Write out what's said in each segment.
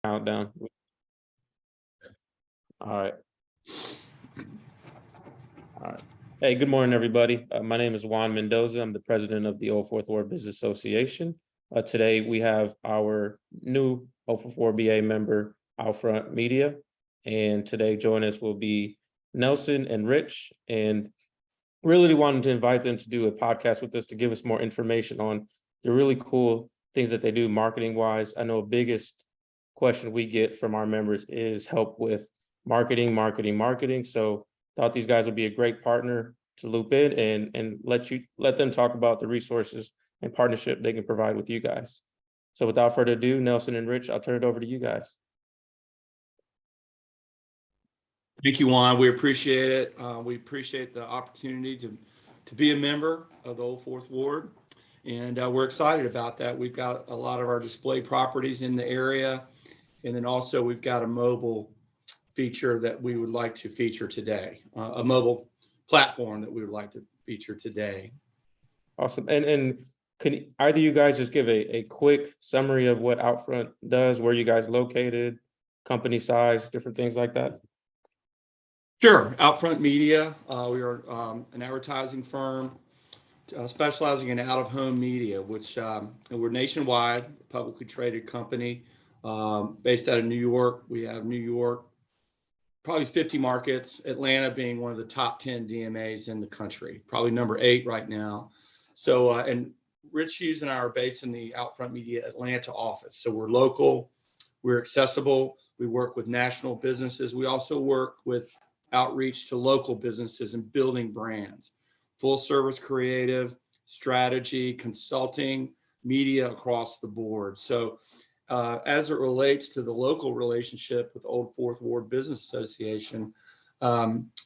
Countdown. All right. All right. Hey, good morning, everybody. My name is Juan Mendoza. I'm the president of the Old Fourth Ward Business Association. Today, we have our new O44BA member, Outfront Media. And today, joining us will be Nelson and Rich. And really wanted to invite them to do a podcast with us to give us more information on the really cool things that they do marketing-wise. I know the biggest question we get from our members is help with marketing. So thought these guys would be a great partner to loop in and let them talk about the resources and partnership they can provide with you guys. So without further ado, Nelson and Rich, I'll turn it over to you guys. Thank you, Juan. We appreciate it. We appreciate the opportunity to be a member of the Old Fourth Ward, and we're excited about that. We've got a lot of our display properties in the area, and then also we've got a mobile feature that we would like to feature today, a mobile platform that we would like to feature today. Awesome. And can either of you guys just give a quick summary of what Outfront does, where you guys located, company size, different things like that? Sure. Outfront Media. We are an advertising firm specializing in out-of-home media, which we're nationwide, publicly traded company based out of New York. We have New York, probably 50 markets, Atlanta being one of the top 10 DMAs in the country, probably number 8 right now. So, and Rich Hughes and I are based in the Outfront Media Atlanta office. So we're local, we're accessible, we work with national businesses. We also work with outreach to local businesses and building brands, full service creative, strategy, consulting, media across the board. So as it relates to the local relationship with Old Fourth Ward Business Association,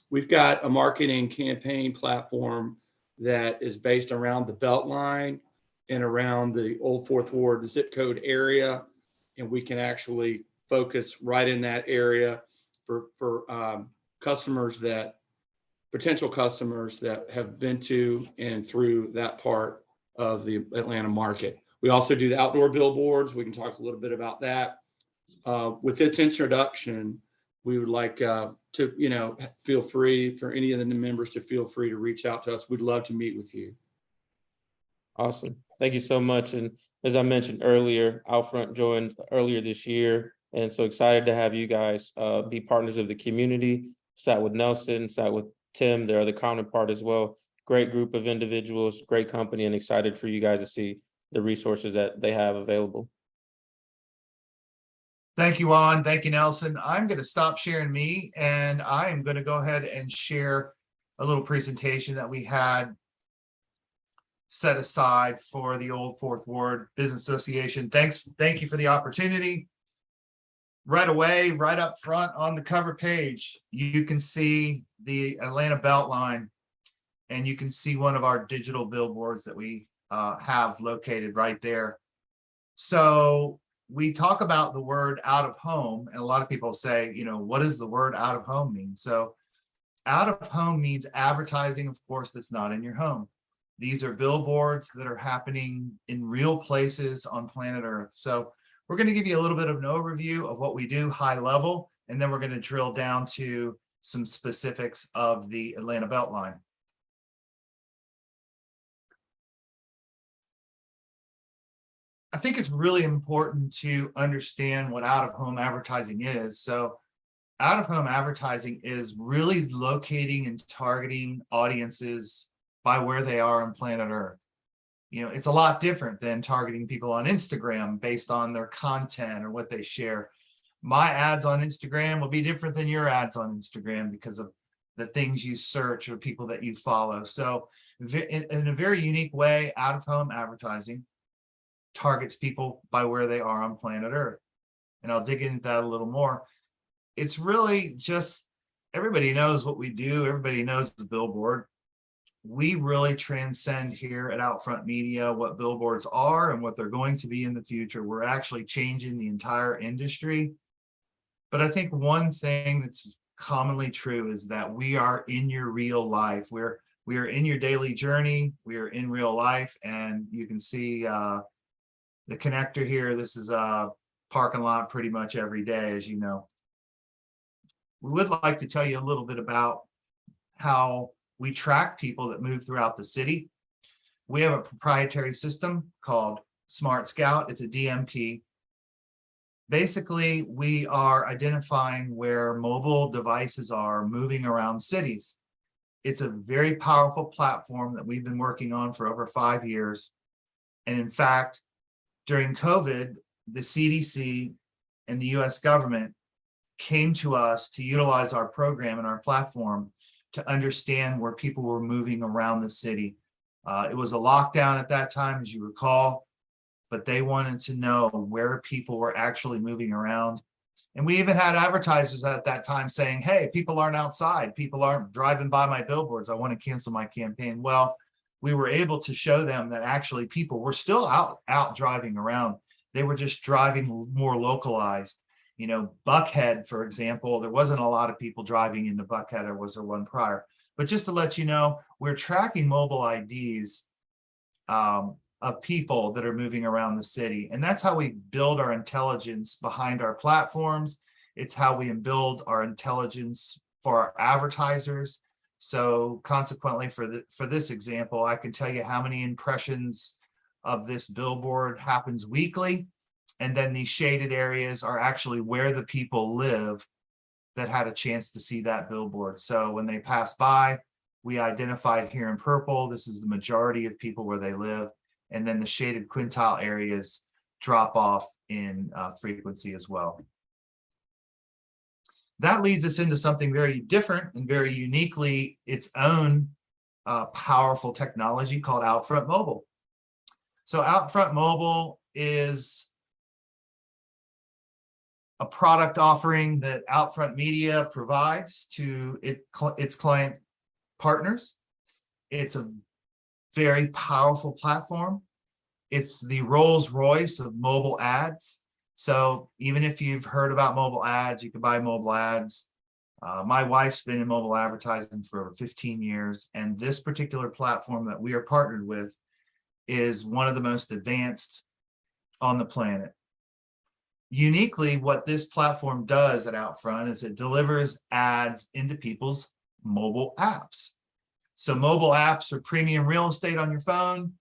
we've got a marketing campaign platform that is based around the Beltline and around the Old Fourth Ward zip code area. And we can actually focus right in that area for customers potential customers that have been to and through that part of the Atlanta market. We also do the outdoor billboards. We can talk a little bit about that. With this introduction, we would like to, feel free for any of the members to feel free to reach out to us. We'd love to meet with you. Awesome. Thank you so much. And as I mentioned earlier, Outfront joined earlier this year. And so excited to have you guys be partners of the community. Sat with Nelson, sat with Tim, their other counterpart as well. Great group of individuals, great company, and excited for you guys to see the resources that they have available. Thank you, Juan. Thank you, Nelson. I'm going to stop sharing me, and I am going to go ahead and share a little presentation that we had set aside for the Old Fourth Ward Business Association. Thank you for the opportunity. Right away, right up front on the cover page, you can see the Atlanta Beltline, and you can see one of our digital billboards that we have located right there. So we talk about the word out of home, and a lot of people say, what does the word out of home mean? So out of home means advertising, of course, that's not in your home. These are billboards that are happening in real places on planet Earth. So we're going to give you a little bit of an overview of what we do, high level, and then we're going to drill down to some specifics of the Atlanta Beltline. I think it's really important to understand what out-of-home advertising is. So out-of-home advertising is really locating and targeting audiences by where they are on planet Earth. It's a lot different than targeting people on Instagram based on their content or what they share. My ads on Instagram will be different than your ads on Instagram because of the things you search or people that you follow. So in a very unique way, out-of-home advertising targets people by where they are on planet Earth. And I'll dig into that a little more. It's really just, everybody knows what we do. Everybody knows the billboard. We really transcend here at Outfront Media what billboards are and what they're going to be in the future. We're actually changing the entire industry. But I think one thing that's commonly true is that we are in your real life. We are in your daily journey. We are in real life. And you can see the connector here. This is parking lot pretty much every day, as you know. We would like to tell you a little bit about how we track people that move throughout the city. We have a proprietary system called Smart Scout. It's a DMP. Basically, we are identifying where mobile devices are moving around cities. It's a very powerful platform that we've been working on for over 5 years. And in fact, during COVID, the CDC and the US government came to us to utilize our program and our platform to understand where people were moving around the city. It was a lockdown at that time, as you recall, but they wanted to know where people were actually moving around. And we even had advertisers at that time saying, hey, people aren't outside. People aren't driving by my billboards. I want to cancel my campaign. Well, we were able to show them that actually people were still out driving around. They were just driving more localized. You know, Buckhead, for example, there wasn't a lot of people driving into Buckhead, or was there one prior? But just to let you know, we're tracking mobile IDs of people that are moving around the city. And that's how we build our intelligence behind our platforms. It's how we build our intelligence for our advertisers. So consequently, for this example, I can tell you how many impressions of this billboard happens weekly. And then these shaded areas are actually where the people live that had a chance to see that billboard. So when they pass by, we identified here in purple, this is the majority of people where they live. And then the shaded quintile areas drop off in frequency as well. That leads us into something very different and very uniquely its own powerful technology called Outfront Mobile. So Outfront Mobile is a product offering that Outfront Media provides to its client partners. It's a very powerful platform. It's the Rolls-Royce of mobile ads. So even if you've heard about mobile ads, you can buy mobile ads. My wife's been in mobile advertising for over 15 years, and this particular platform that we are partnered with is one of the most advanced on the planet. Uniquely, what this platform does at Outfront is it delivers ads into people's mobile apps. So mobile apps are premium real estate on your phone.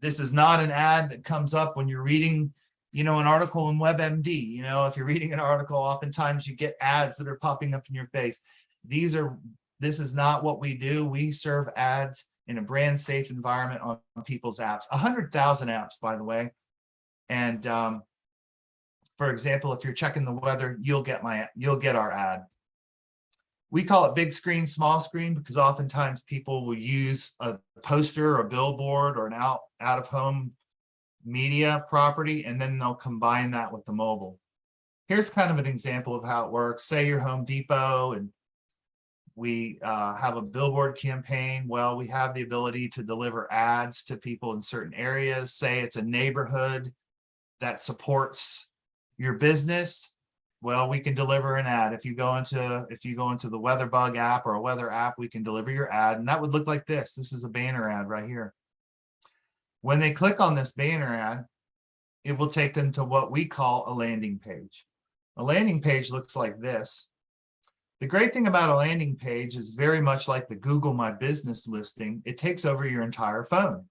This is not an ad that comes up when you're reading, an article in WebMD. If you're reading an article, oftentimes you get ads that are popping up in your face. This is not what we do. We serve ads in a brand safe environment on people's apps. 100,000 apps, by the way. And for example, if you're checking the weather, you'll get our ad. We call it big screen, small screen, because oftentimes people will use a poster or a billboard or an out of home media property, and then they'll combine that with the mobile. Here's kind of an example of how it works. Say you're Home Depot and we have a billboard campaign. Well, we have the ability to deliver ads to people in certain areas. Say it's a neighborhood that supports your business. Well, we can deliver an ad. If you go into the WeatherBug app or a weather app, we can deliver your ad, and that would look like this. This is a banner ad right here. When they click on this banner ad, it will take them to what we call a landing page. A landing page looks like this. The great thing about a landing page is very much like the Google My Business listing. It takes over your entire phone.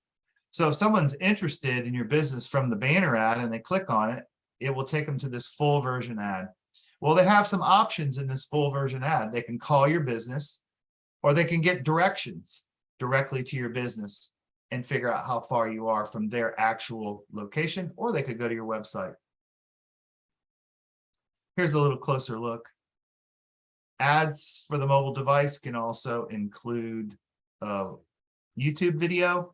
So if someone's interested in your business from the banner ad and they click on it, it will take them to this full version ad. Well, they have some options in this full version ad. They can call your business, or they can get directions directly to your business and figure out how far you are from their actual location, or they could go to your website. Here's a little closer look. Ads for the mobile device can also include a YouTube video,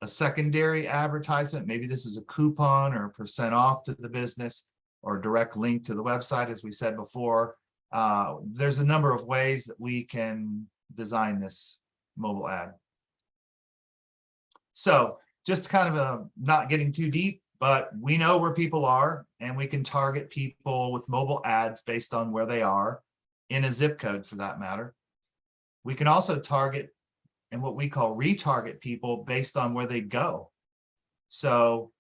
a secondary advertisement. Maybe this is a coupon or a % off to the business, or a direct link to the website, as we said before. There's a number of ways that we can design this mobile ad. So just kind of not getting too deep, but we know where people are, and we can target people with mobile ads based on where they are in a zip code, for that matter. We can also target and what we call retarget people based on where they go. So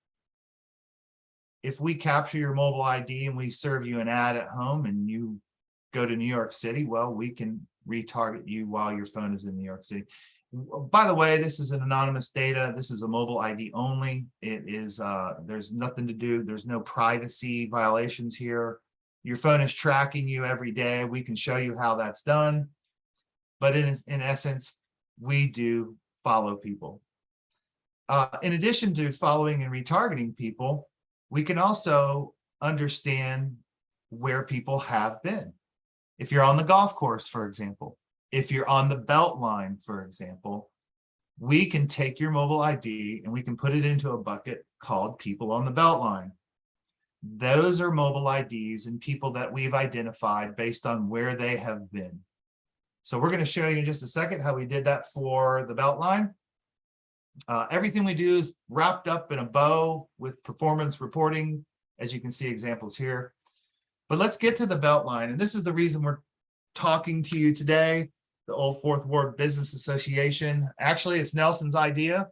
if we capture your mobile ID and we serve you an ad at home and you go to New York City, well, we can retarget you while your phone is in New York City. By the way, this is an anonymous data. This is a mobile ID only. It is, there's nothing to do. There's no privacy violations here. Your phone is tracking you every day. We can show you how that's done. But in essence, we do follow people. In addition to following and retargeting people, we can also understand where people have been. If you're on the golf course, for example, if you're on the belt line, for example, we can take your mobile ID and we can put it into a bucket called people on the belt line. Those are mobile IDs and people that we've identified based on where they have been. So we're going to show you in just a second how we did that for the belt line. Everything we do is wrapped up in a bow with performance reporting, as you can see examples here. But let's get to the belt line. And this is the reason we're talking to you today, the Old Fourth Ward Business Association. Actually, it's Nelson's idea.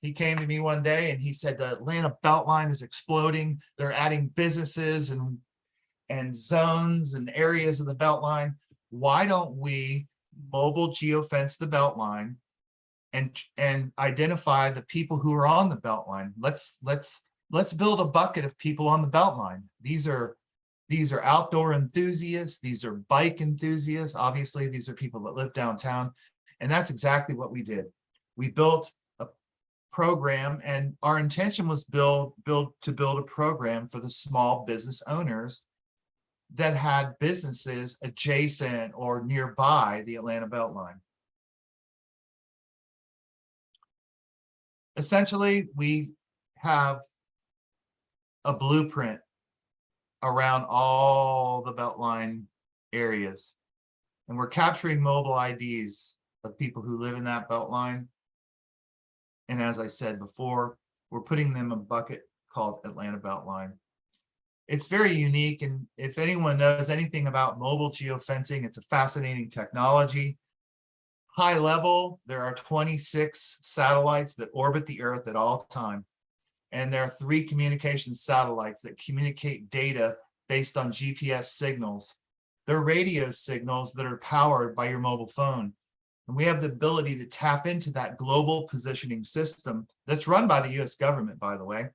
He came to me one day and he said the Atlanta Beltline is exploding. They're adding businesses and zones and areas of the Beltline. Why don't we mobile geofence the Beltline and identify the people who are on the Beltline? Let's build a bucket of people on the Beltline. These are outdoor enthusiasts. These are bike enthusiasts. Obviously, these are people that live downtown. And that's exactly what we did. We built a program, and our intention was build a program for the small business owners that had businesses adjacent or nearby the Atlanta Beltline. Essentially, we have a blueprint around all the Beltline areas. And we're capturing mobile IDs of people who live in that Beltline. And as I said before, we're putting them in a bucket called Atlanta Beltline. It's very unique. And if anyone knows anything about mobile geofencing, it's a fascinating technology. High level, there are 26 satellites that orbit the Earth at all time. And there are 3 communication satellites that communicate data based on GPS signals. They're radio signals that are powered by your mobile phone. And we have the ability to tap into that global positioning system that's run by the US government, by the way.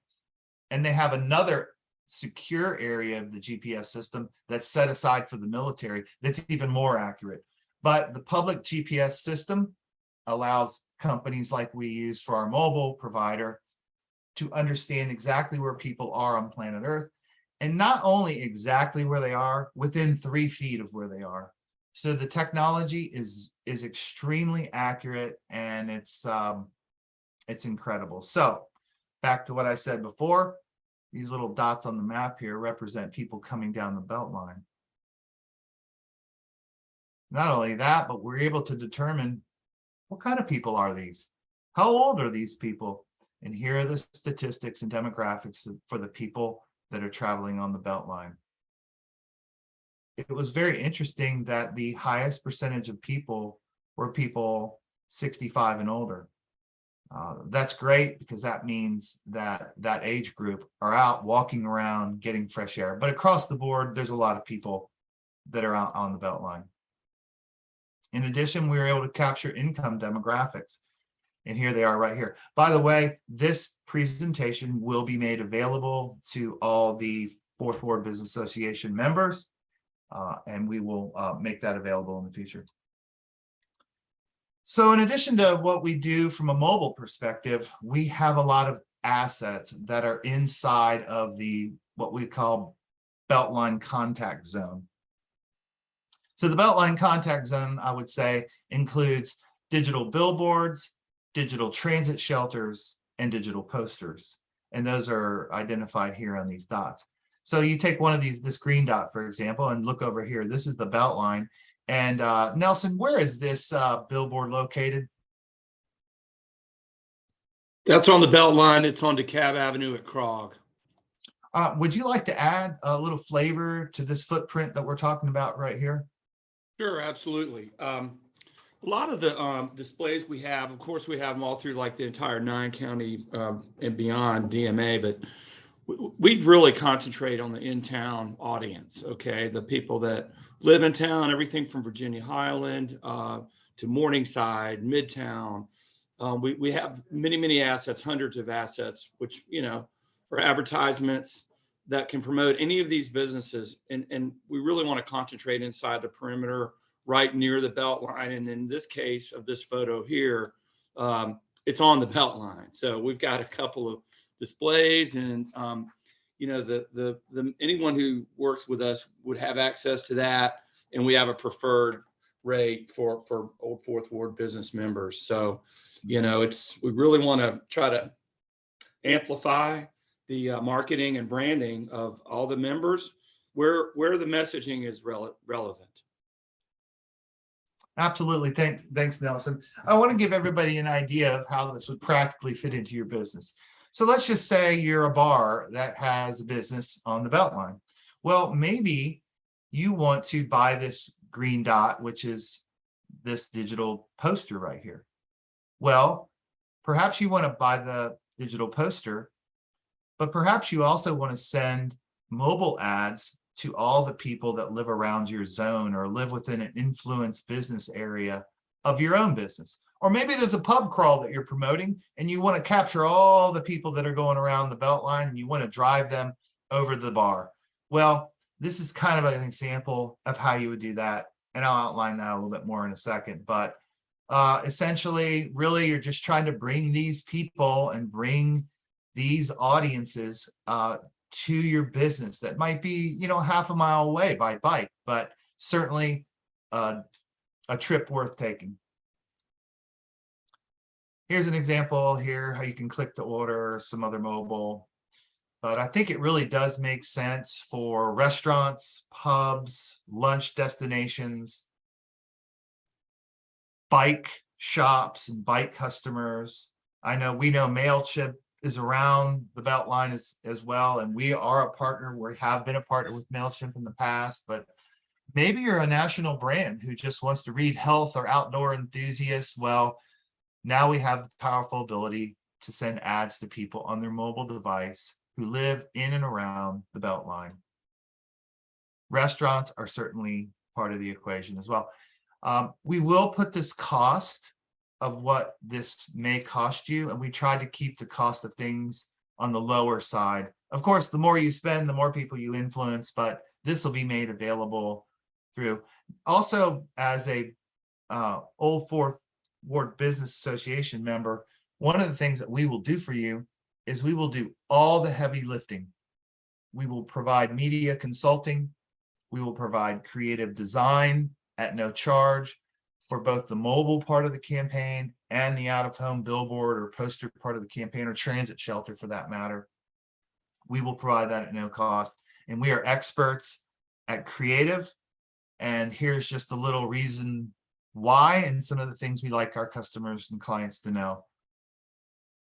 And they have another secure area of the GPS system that's set aside for the military that's even more accurate. But the public GPS system allows companies like we use for our mobile provider to understand exactly where people are on planet Earth, and not only exactly where they are, within 3 feet of where they are. So the technology is extremely accurate, and it's incredible. So back to what I said before, these little dots on the map here represent people coming down the Beltline. Not only that, but we're able to determine what kind of people are these? How old are these people? And here are the statistics and demographics for the people that are traveling on the Beltline. It was very interesting that the highest percentage of people were people 65 and older. That's great because that means that that age group are out walking around, getting fresh air. But across the board, there's a lot of people that are out on the Beltline. In addition, we were able to capture income demographics. And here they are right here. By the way, this presentation will be made available to all the Fourth Ward Business Association members, and we will make that available in the future. So in addition to what we do from a mobile perspective, we have a lot of assets that are inside of the what we call Beltline contact zone. So the Beltline contact zone, I would say, includes digital billboards, digital transit shelters, and digital posters. And those are identified here on these dots. So you take one of these, this green dot, for example, and look over here. This is the Beltline. And Nelson, where is this billboard located? That's on the Beltline. It's on DeKalb Avenue at Krog. Would you like to add a little flavor to this footprint that we're talking about right here? Sure, absolutely. A lot of the displays we have, of course, we have them all through like the entire 9-county and beyond DMA, but we've really concentrated on the in-town audience, okay? The people that live in town, everything from Virginia Highland to Morningside, Midtown. We have many assets, hundreds of assets, which, are advertisements that can promote any of these businesses. And we really want to concentrate inside the perimeter, right near the belt line. And in this case of this photo here, it's on the belt line. So we've got a couple of displays, and anyone who works with us would have access to that, and we have a preferred rate for Old Fourth Ward business members. So we really want to try to amplify the marketing and branding of all the members where the messaging is relevant. Absolutely. Thanks, Nelson. I want to give everybody an idea of how this would practically fit into your business. So let's just say you're a bar that has a business on the Beltline. Well, maybe you want to buy this green dot, which is this digital poster right here. Well, perhaps you want to buy the digital poster, but perhaps you also want to send mobile ads to all the people that live around your zone or live within an influence business area of your own business. Or maybe there's a pub crawl that you're promoting and you want to capture all the people that are going around the Beltline and you want to drive them over to the bar. Well, this is kind of an example of how you would do that. And I'll outline that a little bit more in a second. But essentially, really, you're just trying to bring these people and bring these audiences to your business that might be, half a mile away by bike, but certainly a trip worth taking. Here's an example here, how you can click to order some other mobile. But I think it really does make sense for restaurants, pubs, lunch destinations, bike shops and bike customers. We know MailChimp is around the Beltline as well, and we are a partner. We have been a partner with MailChimp in the past, but maybe you're a national brand who just wants to read health or outdoor enthusiasts. Well, now we have the powerful ability to send ads to people on their mobile device who live in and around the Beltline. Restaurants are certainly part of the equation as well. We will put this cost of what this may cost you, and we try to keep the cost of things on the lower side. Of course, the more you spend, the more people you influence, but this will be made available through. Also, as a Old Fourth Ward Business Association member, one of the things that we will do for you is we will do all the heavy lifting. We will provide media consulting. We will provide creative design at no charge for both the mobile part of the campaign and the out-of-home billboard or poster part of the campaign, or transit shelter for that matter. We will provide that at no cost. And we are experts at creative. And here's just a little reason why and some of the things we like our customers and clients to know.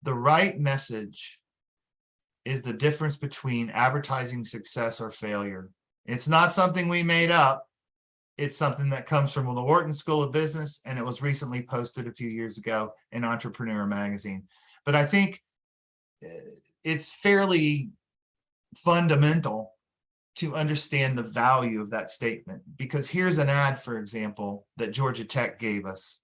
The right message is the difference between advertising success or failure. It's not something we made up. It's something that comes from the Wharton School of Business, and it was recently posted a few years ago in Entrepreneur Magazine. But I think it's fairly fundamental to understand the value of that statement, because here's an ad, for example, that Georgia Tech gave us.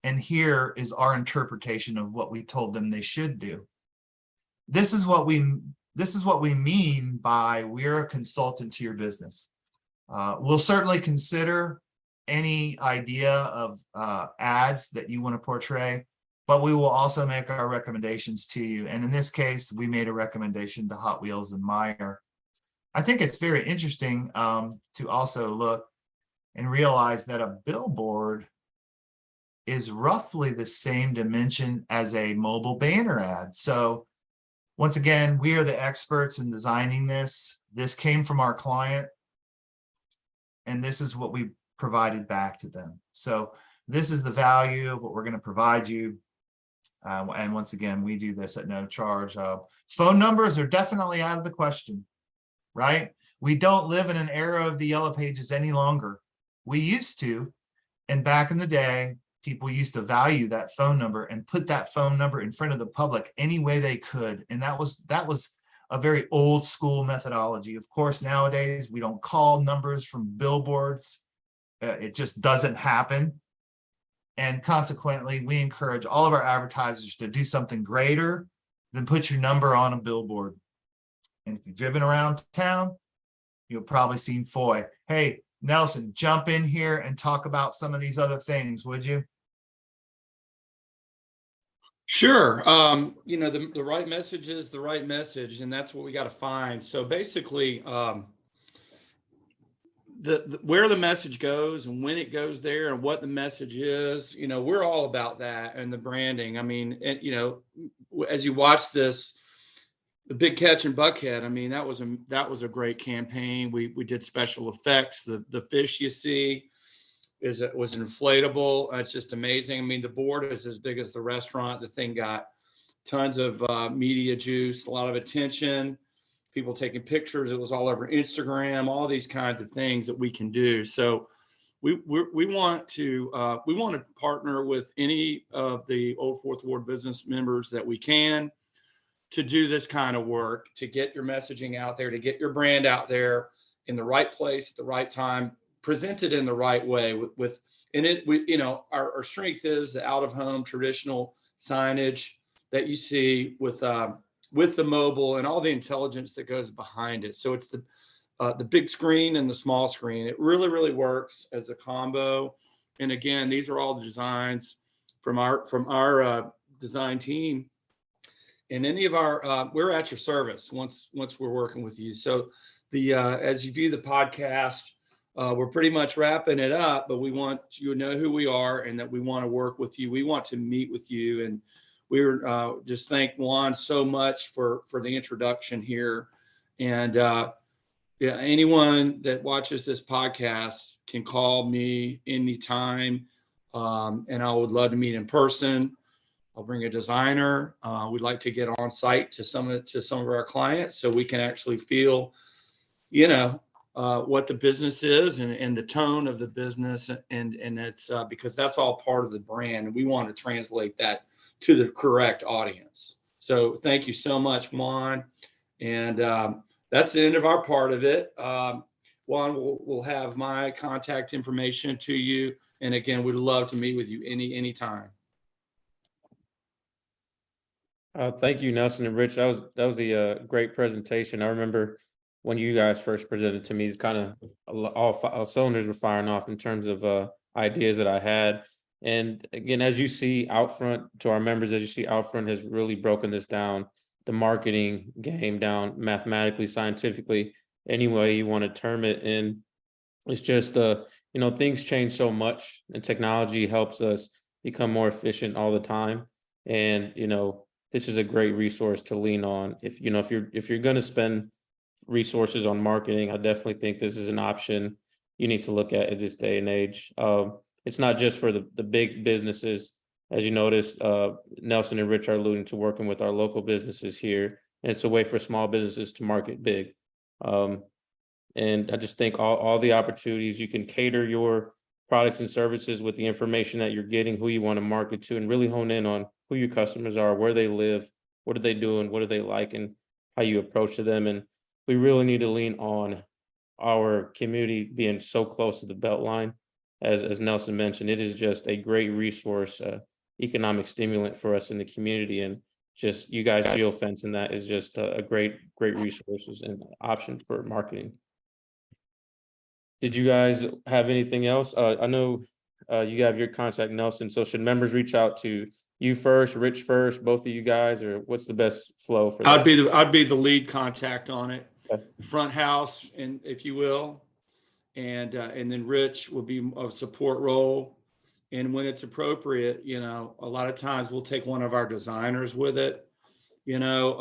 And here is our interpretation of what we told them they should do. This is what we mean by we're a consultant to your business. We'll certainly consider any idea of ads that you want to portray, but we will also make our recommendations to you. And in this case, we made a recommendation to Hot Wheels and Meyer. I think it's very interesting to also look and realize that a billboard is roughly the same dimension as a mobile banner ad. So once again, we are the experts in designing this. This came from our client, and this is what we provided back to them. So this is the value of what we're going to provide you. And once again, we do this at no charge. Phone numbers are definitely out of the question, right? We don't live in an era of the yellow pages any longer. We used to, and back in the day, people used to value that phone number and put that phone number in front of the public any way they could. And that was a very old school methodology. Of course, nowadays we don't call numbers from billboards. It just doesn't happen. And consequently, we encourage all of our advertisers to do something greater than put your number on a billboard. And if you've driven around town, you'll probably seen Foy. Hey, Nelson, jump in here and talk about some of these other things, would you? Sure. You know, the right message is the right message, and that's what we got to find. So basically, the where the message goes and when it goes there and what the message is, you know, we're all about that and the branding. I mean, and you know, as you watch this, the Big Catch in Buckhead, I mean, that was a great campaign. We did special effects. The fish you see was inflatable. It's just amazing. I mean, the board is as big as the restaurant. The thing got tons of media juice, a lot of attention, people taking pictures. It was all over Instagram, all these kinds of things that we can do. So we want to partner with any of the Old Fourth Ward business members that we can to do this kind of work, to get your messaging out there, to get your brand out there in the right place at the right time, presented in the right way you know, our strength is the out of home traditional signage that you see with the mobile and all the intelligence that goes behind it. So it's the big screen and the small screen. It really works as a combo. And again, these are all the designs from our design team. And any of our we're at your service once we're working with you. So as you view the podcast, we're pretty much wrapping it up, but we want you to know who we are and that we want to work with you. We want to meet with you. And we're just thank Juan so much for the introduction here. And yeah, anyone that watches this podcast can call me anytime. And I would love to meet in person. I'll bring a designer. We'd like to get on site to some of our clients so we can actually feel, you know, what the business is and the tone of the business. And it's because that's all part of the brand. And we want to translate that to the correct audience. So thank you so much, Juan. And that's the end of our part of it. Juan, we'll have my contact information to you. And again, we'd love to meet with you anytime. Thank you, Nelson and Rich. That was a great presentation. I remember when you guys first presented to me, it's kind of all cylinders were firing off in terms of ideas that I had. And again, as you see, Outfront, to our members, as you see, Outfront has really broken this down, the marketing game down mathematically, scientifically, any way you want to term it. And it's just, you know, things change so much and technology helps us become more efficient all the time. And, you know, this is a great resource to lean on. If you're going to spend resources on marketing, I definitely think this is an option you need to look at this day and age. It's not just for the big businesses. As you notice, Nelson and Rich are alluding to working with our local businesses here, and it's a way for small businesses to market big. And I just think all the opportunities you can cater your products and services with the information that you're getting, who you want to market to, and really hone in on who your customers are, where they live, what are they doing, what do they like, and how you approach to them. And we really need to lean on our community being so close to the Beltline. As Nelson mentioned, it is just a great resource, economic stimulant for us in the community. And just you guys geofencing that is just a great resources and option for marketing. Did you guys have anything else? I know you have your contact, Nelson. So should members reach out to you first, Rich first, both of you guys, or what's the best flow for that? I'd be the lead contact on it, Okay. Front house, and if you will, and then Rich will be a support role. And when it's appropriate, you know, a lot of times we'll take one of our designers with it, you know,